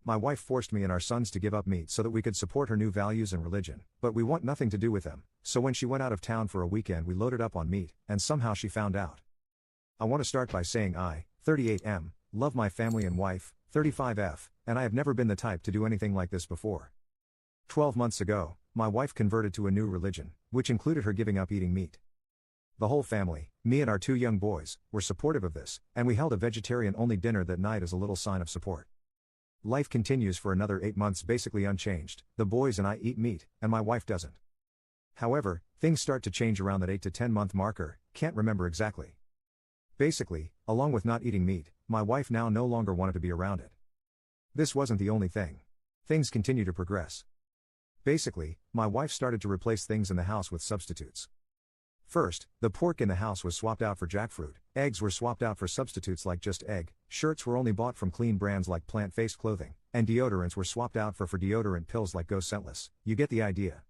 My wife forced me and our sons to give up meat so that we could support her new values and religion, but we want nothing to do with them, so when she went out of town for a weekend we loaded up on meat, and somehow she found out. I want to start by saying I, 38M, love my family and wife, 35F, and I have never been the type to do anything like this before. 12 months ago, my wife converted to a new religion, which included her giving up eating meat. The whole family, me and our 2 young boys, were supportive of this, and we held a vegetarian-only dinner that night as a little sign of support. Life continues for another 8 months basically unchanged. The boys and I eat meat, and my wife doesn't. However, things start to change around that 8 to 10 month marker, can't remember exactly. Basically, along with not eating meat, my wife now no longer wanted to be around it. This wasn't the only thing. Things continue to progress. Basically, my wife started to replace things in the house with substitutes. First, the pork in the house was swapped out for jackfruit, eggs were swapped out for substitutes like just egg, shirts were only bought from clean brands like plant-based clothing, and deodorants were swapped out for deodorant pills like Go Scentless. You get the idea.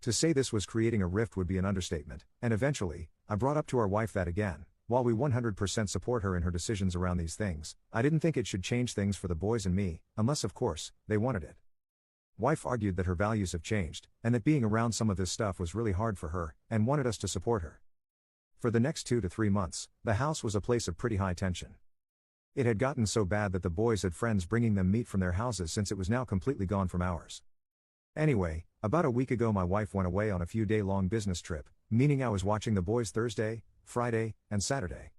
To say this was creating a rift would be an understatement, and eventually, I brought up to our wife that again, while we 100% support her in her decisions around these things, I didn't think it should change things for the boys and me, unless of course, they wanted it. Wife argued that her values have changed, and that being around some of this stuff was really hard for her, and wanted us to support her. For the next 2 to 3 months, the house was a place of pretty high tension. It had gotten so bad that the boys had friends bringing them meat from their houses since it was now completely gone from ours. Anyway, about a week ago my wife went away on a few day-long business trip, meaning I was watching the boys Thursday, Friday, and Saturday.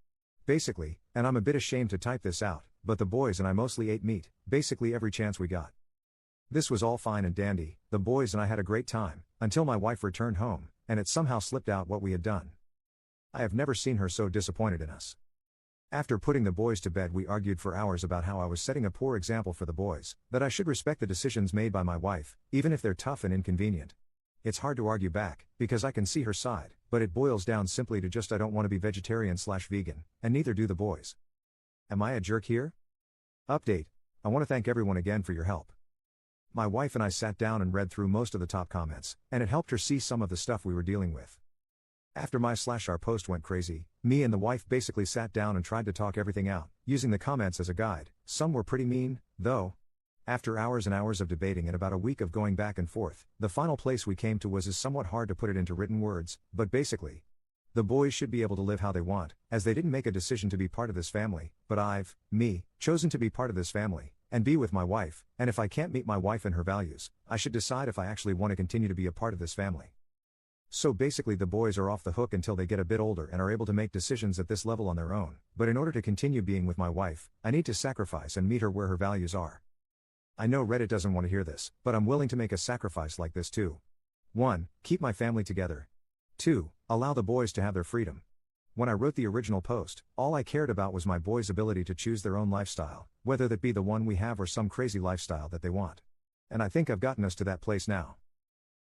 Basically, and I'm a bit ashamed to type this out, but the boys and I mostly ate meat, basically every chance we got. This was all fine and dandy, the boys and I had a great time, until my wife returned home, and it somehow slipped out what we had done. I have never seen her so disappointed in us. After putting the boys to bed we argued for hours about how I was setting a poor example for the boys, that I should respect the decisions made by my wife, even if they're tough and inconvenient. It's hard to argue back, because I can see her side, but it boils down simply to just I don't want to be vegetarian/vegan, and neither do the boys. Am I a jerk here? Update. I want to thank everyone again for your help. My wife and I sat down and read through most of the top comments, and it helped her see some of the stuff we were dealing with. After my/our post went crazy, me and the wife basically sat down and tried to talk everything out, using the comments as a guide. Some were pretty mean, though. After hours and hours of debating and about a week of going back and forth, the final place we came to was is somewhat hard to put it into written words, but basically, the boys should be able to live how they want, as they didn't make a decision to be part of this family, but I've, chosen to be part of this family, and be with my wife, and if I can't meet my wife and her values, I should decide if I actually want to continue to be a part of this family. So basically the boys are off the hook until they get a bit older and are able to make decisions at this level on their own, but in order to continue being with my wife, I need to sacrifice and meet her where her values are. I know Reddit doesn't want to hear this, but I'm willing to make a sacrifice like this too. 1. Keep my family together. 2. Allow the boys to have their freedom. When I wrote the original post, all I cared about was my boys' ability to choose their own lifestyle, whether that be the one we have or some crazy lifestyle that they want. And I think I've gotten us to that place now.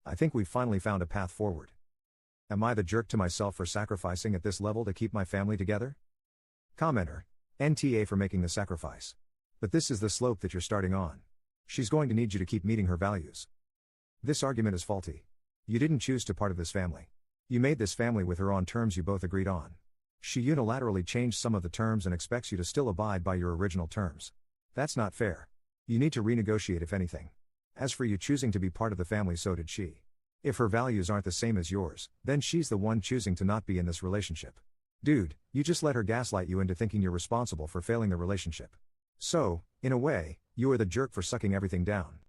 I think we've finally found a path forward. Am I the jerk to myself for sacrificing at this level to keep my family together? Commenter. NTA for making the sacrifice. But this is the slope that you're starting on. She's going to need you to keep meeting her values. This argument is faulty. You didn't choose to part of this family. You made this family with her on terms you both agreed on. She unilaterally changed some of the terms and expects you to still abide by your original terms. That's not fair. You need to renegotiate if anything. As for you choosing to be part of the family, so did she. If her values aren't the same as yours, then she's the one choosing to not be in this relationship. Dude, you just let her gaslight you into thinking you're responsible for failing the relationship. So, in a way, you are the jerk for sucking everything down.